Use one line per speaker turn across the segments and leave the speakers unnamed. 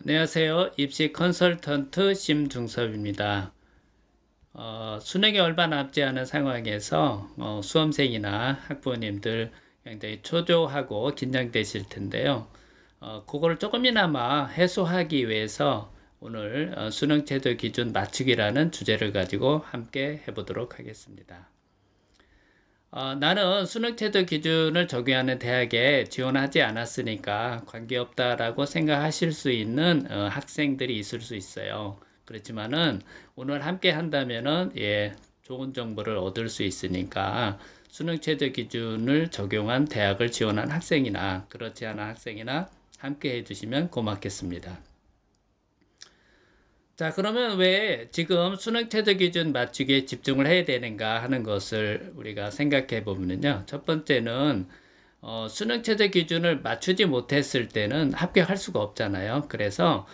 안녕하세요. 입시 컨설턴트 심중섭입니다. 수능이 얼마 남지 않은 상황에서 수험생이나 학부모님들 굉장히 초조하고 긴장되실 텐데요. 그거를 조금이나마 해소하기 위해서 오늘 수능 최저 기준 맞추기라는 주제를 가지고 함께 해보도록 하겠습니다. 나는 수능 최저 기준을 적용하는 대학에 지원하지 않았으니까 관계없다라고 생각하실 수 있는 학생들이 있을 수 있어요. 그렇지만은 오늘 함께 한다면은 좋은 정보를 얻을 수 있으니까 수능 최저 기준을 적용한 대학을 지원한 학생이나 그렇지 않은 학생이나 함께 해주시면 고맙겠습니다. 자, 그러면 왜 지금 수능 최저 기준 맞추기에 집중을 해야 되는가 하는 것을 우리가 생각해 보면요. 첫 번째는 수능 최저 기준을 맞추지 못했을 때는 합격할 수가 없잖아요. 그래서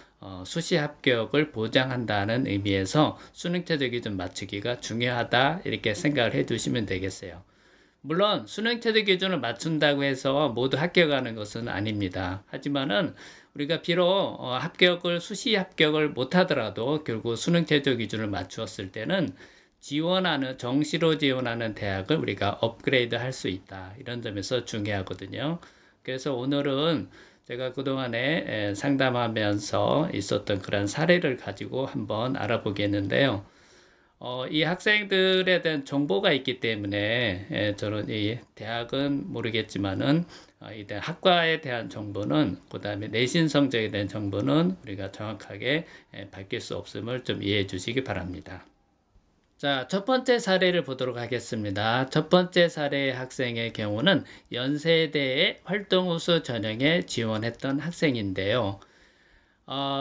수시 합격을 보장한다는 의미에서 수능 최저 기준 맞추기가 중요하다 이렇게 생각을 해 두시면 되겠어요. 물론 수능 최저 기준을 맞춘다고 해서 모두 합격하는 것은 아닙니다. 하지만은 우리가 비록 합격을 수시 합격을 못하더라도 결국 수능 최저 기준을 맞추었을 때는 지원하는 정시로 지원하는 대학을 우리가 업그레이드 할 수 있다. 이런 점에서 중요하거든요. 그래서 오늘은 제가 그동안에 상담하면서 있었던 그런 사례를 가지고 한번 알아보겠는데요. 이 학생들에 대한 정보가 있기 때문에 저는 이 대학은 모르겠지만은 이 학과에 대한 정보는 그다음에 내신 성적에 대한 정보는 우리가 정확하게 밝힐 수 없음을 좀 이해해 주시기 바랍니다. 자, 첫 번째 사례를 보도록 하겠습니다. 첫 번째 사례의 학생의 경우는 연세대의 활동우수 전형에 지원했던 학생인데요.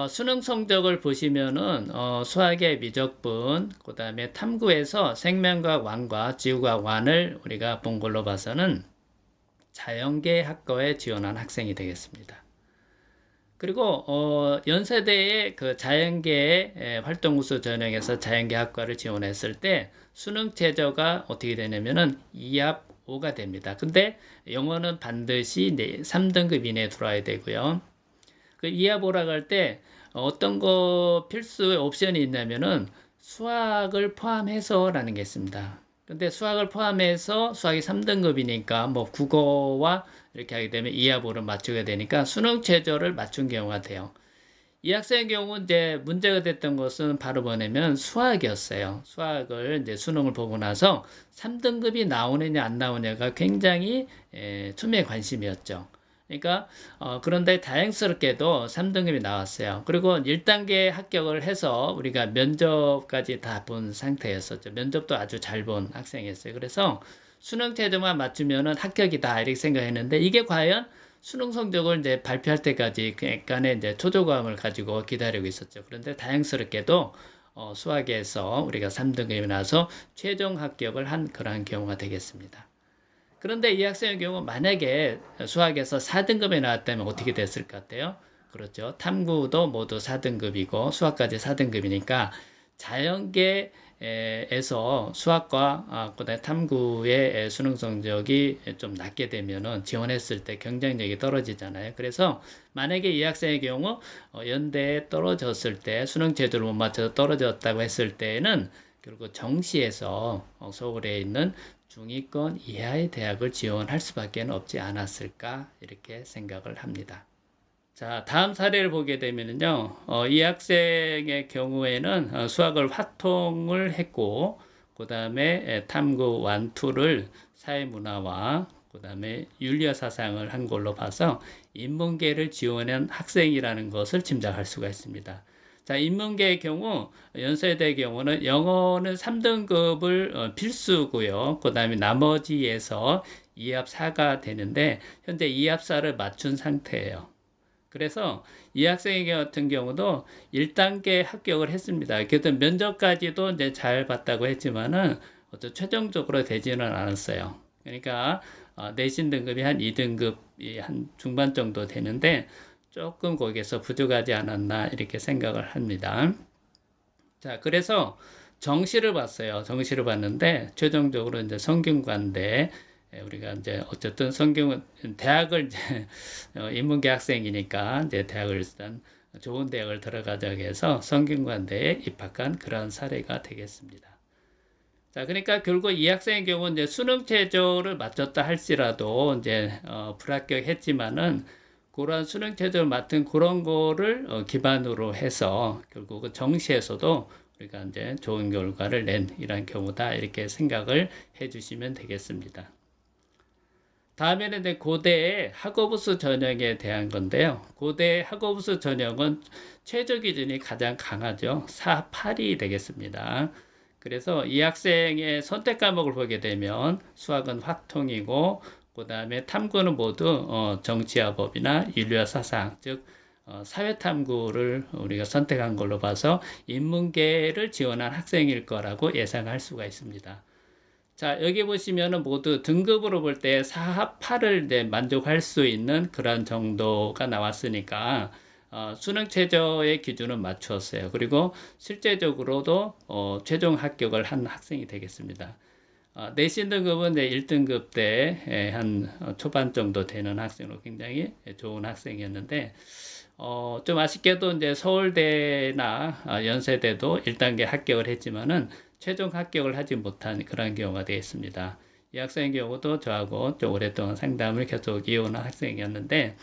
수능 성적을 보시면은 수학의 미적분, 그 다음에 탐구에서 생명과학 1과 지구과학 1을 우리가 본 걸로 봐서는 자연계 학과에 지원한 학생이 되겠습니다. 그리고 연세대의 그 자연계 활동우수 전형에서 자연계 학과를 지원했을 때 수능 최저가 어떻게 되냐면은 2합 5가 됩니다. 근데 영어는 반드시 3등급 이내에 들어와야 되고요. 그 이하 보라고 할 때 어떤 거 필수 옵션이 있냐면은 수학을 포함해서라는 게 있습니다. 근데 수학을 포함해서 수학이 3등급이니까 뭐 국어와 이렇게 하게 되면 이하보를 맞추게 되니까 수능 최저를 맞춘 경우가 돼요. 이 학생의 경우 이제 문제가 됐던 것은 바로 뭐냐면 수학이었어요. 수학을 이제 수능을 보고 나서 3등급이 나오느냐 안 나오냐가 굉장히 초미의 관심이었죠. 그러니까 그런데 다행스럽게도 3등급이 나왔어요. 그리고 1단계 합격을 해서 우리가 면접까지 다 본 상태였었죠. 면접도 아주 잘 본 학생이었어요. 그래서 수능 최저만 맞추면은 합격이다 이렇게 생각했는데 이게 과연 수능 성적을 이제 발표할 때까지 약간의 이제 초조감을 가지고 기다리고 있었죠. 그런데 다행스럽게도 수학에서 우리가 3등급이 나서 최종 합격을 한 그러한 경우가 되겠습니다. 그런데 이 학생의 경우 만약에 수학에서 4등급에 나왔다면 어떻게 됐을 것 같아요? 그렇죠. 탐구도 모두 4등급이고 수학까지 4등급이니까 자연계에서 수학과 그다음에 탐구의 수능 성적이 좀 낮게 되면은 지원했을 때 경쟁력이 떨어지잖아요. 그래서 만약에 이 학생의 경우 연대에 떨어졌을 때 수능 제도를 못 맞춰서 떨어졌다고 했을 때는 결국 정시에서 서울에 있는 중위권 이하의 대학을 지원할 수밖에 없지 않았을까 이렇게 생각을 합니다. 자, 다음 사례를 보게 되면요. 이 학생의 경우에는 수학을 화통을 했고, 그 다음에 탐구 1, 2를 사회문화와 그 다음에 윤리와 사상을 한 걸로 봐서 인문계를 지원한 학생이라는 것을 짐작할 수가 있습니다. 자, 인문계의 경우 연세대의 경우는 영어는 3등급을 필수고요. 그 다음에 나머지에서 2합 4가 되는데 현재 2합 4를 맞춘 상태예요. 그래서 이 학생 같은 경우도 1단계 합격을 했습니다. 그래도 면접까지도 이제 잘 봤다고 했지만은 어떤 최종적으로 되지는 않았어요. 그러니까 내신 등급이 한 2등급이 한 중반 정도 되는데 조금 거기에서 부족하지 않았나 이렇게 생각을 합니다. 자, 그래서 정시를 봤어요. 정시를 봤는데 최종적으로 이제 성균관대 우리가 이제 어쨌든 성균 대학을 이제 인문계 학생이니까 이제 대학을 일단 좋은 대학을 들어가자고 해서 성균관대에 입학한 그런 사례가 되겠습니다. 자, 그러니까 결국 이 학생의 경우는 이제 수능 최저를 맞췄다 할지라도 이제 불합격했지만은 그러한 수능 최저를 맡은 그런 거를 기반으로 해서 결국은 정시에서도 우리가 이제 좋은 결과를 낸 이런 경우다 이렇게 생각을 해주시면 되겠습니다. 다음에는 이제 고대의 학업우수 전형에 대한 건데요. 고대 학업우수 전형은 최저 기준이 가장 강하죠. 4, 8이 되겠습니다. 그래서 이 학생의 선택 과목을 보게 되면 수학은 확통이고 그 다음에 탐구는 모두 정치와 법이나 인류와 사상, 즉 사회탐구를 우리가 선택한 걸로 봐서 인문계를 지원한 학생일 거라고 예상할 수가 있습니다. 자, 여기 보시면은 모두 등급으로 볼 때 4합 8을 만족할 수 있는 그런 정도가 나왔으니까 수능 최저의 기준은 맞추었어요. 그리고 실제적으로도 최종 합격을 한 학생이 되겠습니다. 내신 등급은 이제 1등급 때 한 초반 정도 되는 학생으로 굉장히 좋은 학생이었는데 좀 아쉽게도 이제 서울대나 연세대도 1단계 합격을 했지만은 최종 합격을 하지 못한 그런 경우가 되겠습니다. 이 학생의 경우도 저하고 좀 오랫동안 상담을 계속 이어오는 학생이었는데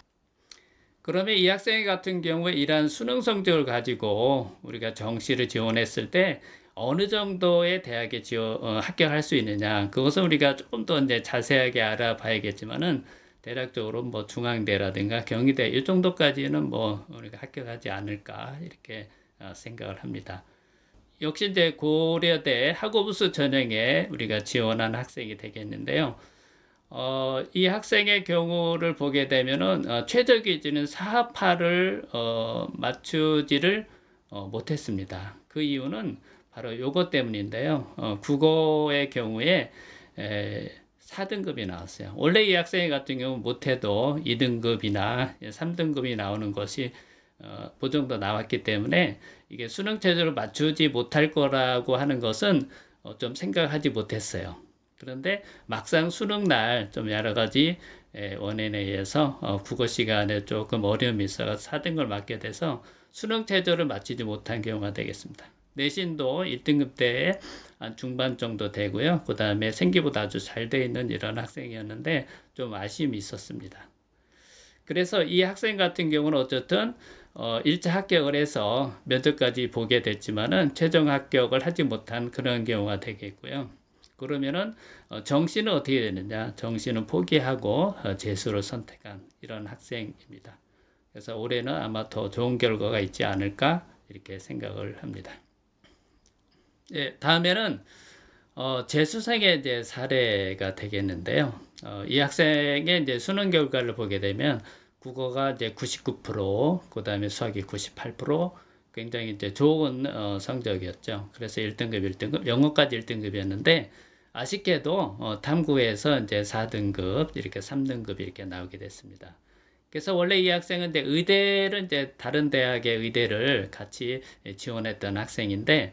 그러면 이 학생 같은 경우에 이러한 수능 성적을 가지고 우리가 정시를 지원했을 때 어느 정도의 대학에 합격할 수 있느냐 그것은 우리가 조금 더 이제 자세하게 알아봐야겠지만은 대략적으로 뭐 중앙대라든가 경희대 이 정도까지는 뭐 우리가 합격하지 않을까 이렇게 생각을 합니다. 역시 이제 고려대 학업우수 전형에 우리가 지원한 학생이 되겠는데요. 이 학생의 경우를 보게 되면은 최저 기준은 4합8을 맞추지를 못했습니다. 그 이유는 바로 요것 때문인데요. 국어의 경우에 4등급이 나왔어요. 원래 이 학생 같은 경우 못해도 2등급이나 3등급이 나오는 것이 그 정도 나왔기 때문에 이게 수능 최저를 맞추지 못할 거라고 하는 것은 좀 생각하지 못했어요. 그런데 막상 수능 날 좀 여러 가지 원인에 의해서 국어 시간에 조금 어려움이 있어서 4등급을 맞게 돼서 수능 최저를 맞추지 못한 경우가 되겠습니다. 내신도 1등급 때에 한 중반 정도 되고요. 그 다음에 생기보다 아주 잘 돼 있는 이런 학생이었는데 좀 아쉬움이 있었습니다. 그래서 이 학생 같은 경우는 어쨌든 1차 합격을 해서 면접까지 보게 됐지만은 최종 합격을 하지 못한 그런 경우가 되겠고요. 그러면은 정시는 어떻게 되느냐? 정시는 포기하고 재수를 선택한 이런 학생입니다. 그래서 올해는 아마 더 좋은 결과가 있지 않을까 이렇게 생각을 합니다. 예, 다음에는 재수생의 이제 사례가 되겠는데요. 이 학생의 이제 수능 결과를 보게 되면 국어가 이제 99%, 그 다음에 수학이 98%, 굉장히 이제 좋은 성적이었죠. 그래서 1등급, 1등급, 영어까지 1등급이었는데 아쉽게도 탐구에서 이제 4등급, 이렇게 3등급 이렇게 나오게 됐습니다. 그래서 원래 이 학생은 이제 의대를 이제 다른 대학의 의대를 같이 지원했던 학생인데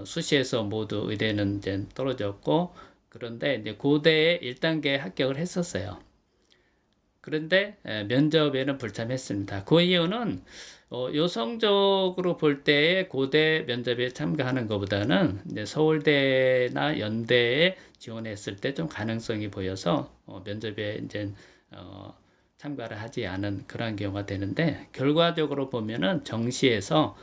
수시에서 모두 의대는 이제 떨어졌고 그런데 이제 고대에 1단계 합격을 했었어요. 그런데 면접에는 불참했습니다. 그 이유는 여성적으로 볼 때 고대 면접에 참가하는 것보다는 이제 서울대나 연대에 지원했을 때 좀 가능성이 보여서 면접에 이제 참가를 하지 않은 그런 경우가 되는데 결과적으로 보면은 정시에서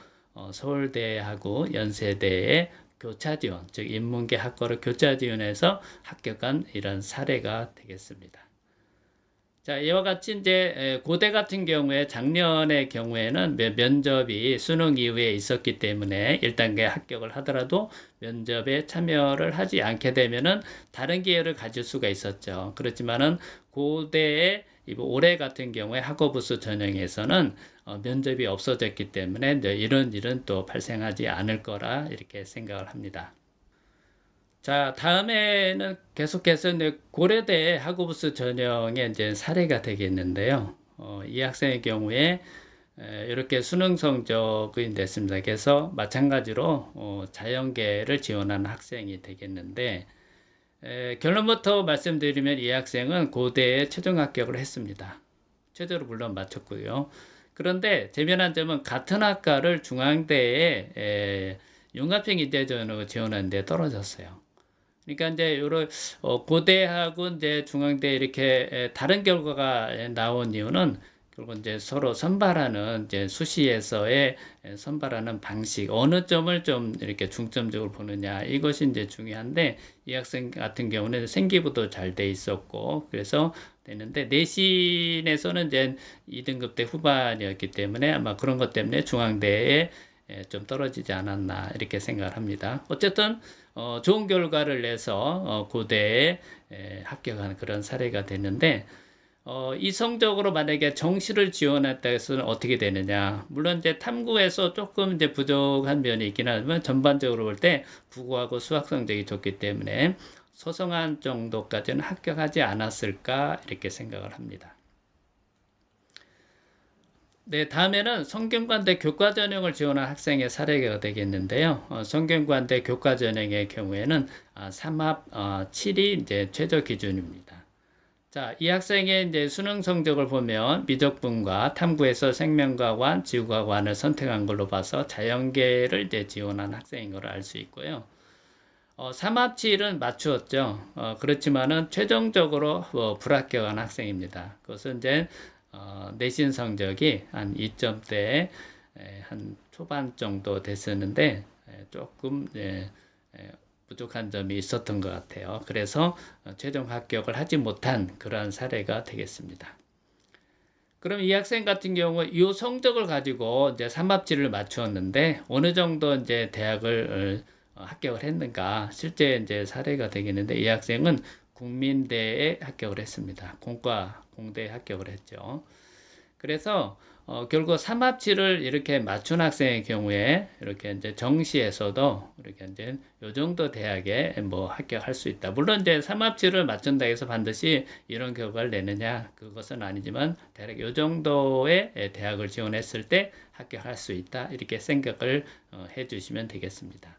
서울대하고 연세대의 교차 지원, 즉 인문계 학과를 교차 지원해서 합격한 이런 사례가 되겠습니다. 자, 이와 같이 이제 고대 같은 경우에 작년의 경우에는 면접이 수능 이후에 있었기 때문에 1단계 합격을 하더라도 면접에 참여를 하지 않게 되면은 다른 기회를 가질 수가 있었죠. 그렇지만은 고대의 올해 같은 경우에 학업우수 전형에서는 면접이 없어졌기 때문에 이런 일은 또 발생하지 않을 거라 이렇게 생각을 합니다. 자, 다음에는 계속해서 이제 고려대 학우부스 전형의 이제 사례가 되겠는데요. 이 학생의 경우에 이렇게 수능 성적이 됐습니다. 그래서 마찬가지로 자연계를 지원한 학생이 되겠는데 결론부터 말씀드리면 이 학생은 고대에 최종 합격을 했습니다. 최저를 물론 마쳤고요. 그런데 재미난 점은 같은 학과를 중앙대에 융합형 지원하는데 떨어졌어요. 그러니까 이제 요런 고대하고 이제 중앙대 이렇게 다른 결과가 나온 이유는 결국 이제 서로 선발하는 이제 수시에서의 선발하는 방식 어느 점을 좀 이렇게 중점적으로 보느냐 이것이 이제 중요한데 이 학생 같은 경우는 생기부도 잘 돼 있었고 그래서 되는데 내신에서는 이제 2등급대 후반이었기 때문에 아마 그런 것 때문에 중앙대에 좀 떨어지지 않았나 이렇게 생각을 합니다. 어쨌든 좋은 결과를 내서 고대에 합격하는 그런 사례가 됐는데 이 성적으로 만약에 정시를 지원했다 해서는 어떻게 되느냐. 물론 이제 탐구에서 조금 이제 부족한 면이 있긴 하지만 전반적으로 볼 때 국어하고 수학 성적이 좋기 때문에 소성한 정도까지는 합격하지 않았을까 이렇게 생각을 합니다. 네, 다음에는 성균관대 교과전형을 지원한 학생의 사례가 되겠는데요. 성균관대 교과전형의 경우에는 3합 7이 이제 최저 기준입니다. 자, 이 학생의 이제 수능 성적을 보면 미적분과 탐구에서 생명과관, 지구과관을 선택한 걸로 봐서 자연계를 이제 지원한 학생인 걸 알 수 있고요. 3합7은 맞추었죠. 그렇지만은 최종적으로 불합격한 학생입니다. 그것은 이제 내신 성적이 한 2점대 한 초반 정도 됐었는데 조금 부족한 점이 있었던 것 같아요. 그래서 최종 합격을 하지 못한 그러한 사례가 되겠습니다. 그럼 이 학생 같은 경우 이 성적을 가지고 이제 3합지를 맞추었는데 어느 정도 이제 대학을 합격을 했는가 실제 이제 사례가 되겠는데 이 학생은 국민대에 합격을 했습니다. 공대에 합격을 했죠. 그래서 결국 3합치를 이렇게 맞춘 학생의 경우에 이렇게 이제 정시에서도 이렇게 이제 요 정도 대학에 뭐 합격할 수 있다. 물론 이제 3합치를 맞춘다 해서 반드시 이런 결과를 내느냐 그것은 아니지만 대략 요 정도의 대학을 지원했을 때 합격할 수 있다. 이렇게 생각을 해 주시면 되겠습니다.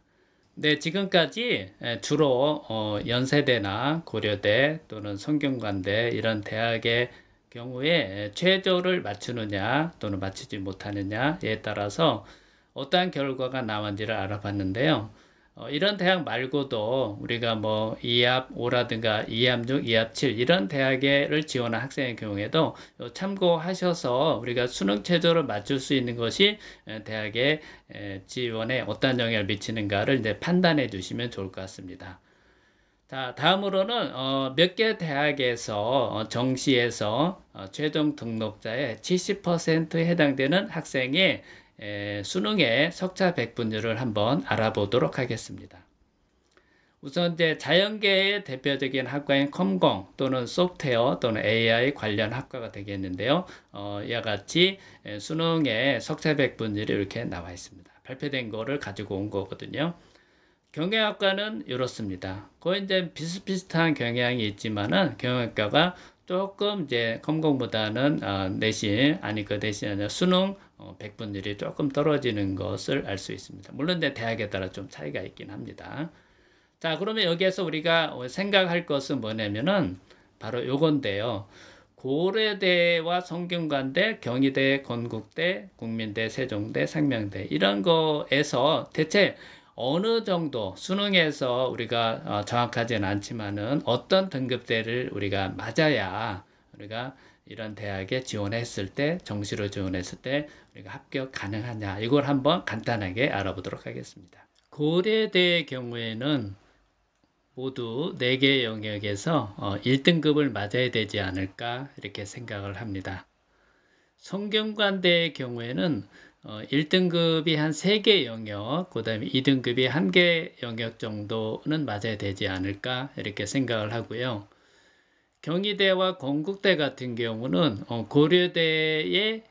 네, 지금까지 주로 연세대나 고려대 또는 성균관대 이런 대학의 경우에 최저를 맞추느냐 또는 맞추지 못하느냐에 따라서 어떠한 결과가 나왔는지를 알아봤는데요. 이런 대학 말고도 우리가 뭐 2합 5라든가 2합 6, 2합 7 이런 대학을 지원한 학생의 경우에도 참고하셔서 우리가 수능 최저를 맞출 수 있는 것이 대학의 지원에 어떤 영향을 미치는가를 이제 판단해 주시면 좋을 것 같습니다. 자, 다음으로는 몇 개 대학에서 정시에서 최종 등록자의 70%에 해당되는 학생의 수능의 석차 백분율을 한번 알아보도록 하겠습니다. 우선 이제 자연계의 대표적인 학과인 컴공 또는 소프트웨어 또는 AI 관련 학과가 되겠는데요. 이와 같이 수능의 석차 백분율이 이렇게 나와 있습니다. 발표된 거를 가지고 온 거거든요. 경영학과는 이렇습니다. 거의 이제 비슷비슷한 경향이 있지만은 경영학과가 조금 이제 컴공보다는 내신 아니 그 대신 아니라 수능 백분율이 조금 떨어지는 것을 알 수 있습니다. 물론 내 대학에 따라 좀 차이가 있긴 합니다. 자, 그러면 여기에서 우리가 생각할 것은 뭐냐면은 바로 요건데요. 고려대와 성균관대, 경희대, 건국대, 국민대, 세종대, 상명대 이런 거에서 대체 어느 정도 수능에서 우리가 정확하지는 않지만은 어떤 등급대를 우리가 맞아야 우리가 이런 대학에 지원했을 때 정시로 지원했을 때 우리가 합격 가능하냐 이걸 한번 간단하게 알아보도록 하겠습니다. 고려대의 경우에는 모두 4개 영역에서 1등급을 맞아야 되지 않을까 이렇게 생각을 합니다. 성균관대의 경우에는 1등급이 한 3개 영역, 그 다음에 2등급이 1개 영역 정도는 맞아야 되지 않을까 이렇게 생각을 하고요. 경희대와 건국대 같은 경우는 고려대의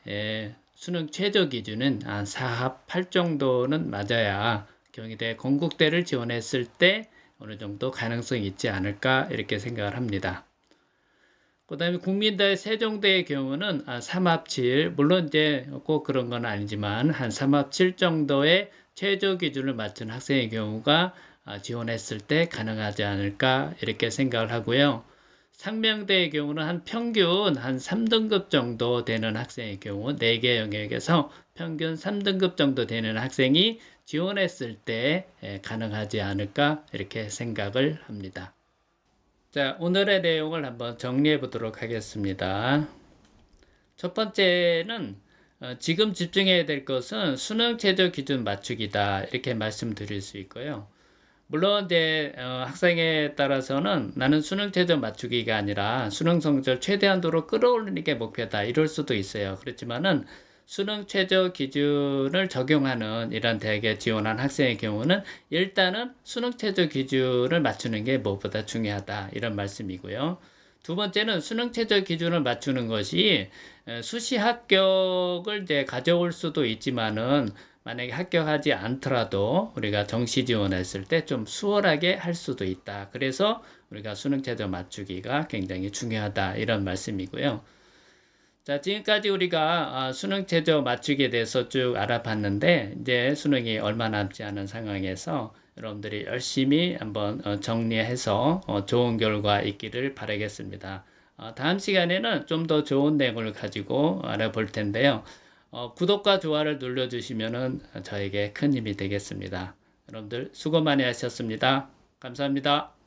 수능 최저 기준은 한 4합 8 정도는 맞아야 경희대, 건국대를 지원했을 때 어느 정도 가능성이 있지 않을까 이렇게 생각을 합니다. 그 다음에 국민대 세종대의 경우는 3합 7, 물론 이제 꼭 그런 건 아니지만 한 3합 7 정도의 최저 기준을 맞춘 학생의 경우가 지원했을 때 가능하지 않을까 이렇게 생각을 하고요. 상명대의 경우는 한 평균 한 3등급 정도 되는 학생의 경우 4개 영역에서 평균 3등급 정도 되는 학생이 지원했을 때 가능하지 않을까 이렇게 생각을 합니다. 자, 오늘의 내용을 한번 정리해 보도록 하겠습니다. 첫 번째는 지금 집중해야 될 것은 수능 최저 기준 맞추기다 이렇게 말씀드릴 수 있고요. 물론 이제 학생에 따라서는 나는 수능 최저 맞추기가 아니라 수능 성적을 최대한도로 끌어올리는 게 목표다 이럴 수도 있어요. 그렇지만은 수능 최저 기준을 적용하는 이런 대학에 지원한 학생의 경우는 일단은 수능 최저 기준을 맞추는 게 무엇보다 중요하다 이런 말씀이고요. 두 번째는 수능 최저 기준을 맞추는 것이 수시 합격을 이제 가져올 수도 있지만은 만약에 합격하지 않더라도 우리가 정시 지원했을 때 좀 수월하게 할 수도 있다. 그래서 우리가 수능 최저 맞추기가 굉장히 중요하다. 이런 말씀이고요. 자, 지금까지 우리가 수능 최저 맞추기에 대해서 쭉 알아봤는데 이제 수능이 얼마 남지 않은 상황에서 여러분들이 열심히 한번 정리해서 좋은 결과 있기를 바라겠습니다. 다음 시간에는 좀 더 좋은 내용을 가지고 알아볼 텐데요. 구독과 좋아요를 눌러주시면 저에게 큰 힘이 되겠습니다. 여러분들 수고 많이 하셨습니다. 감사합니다.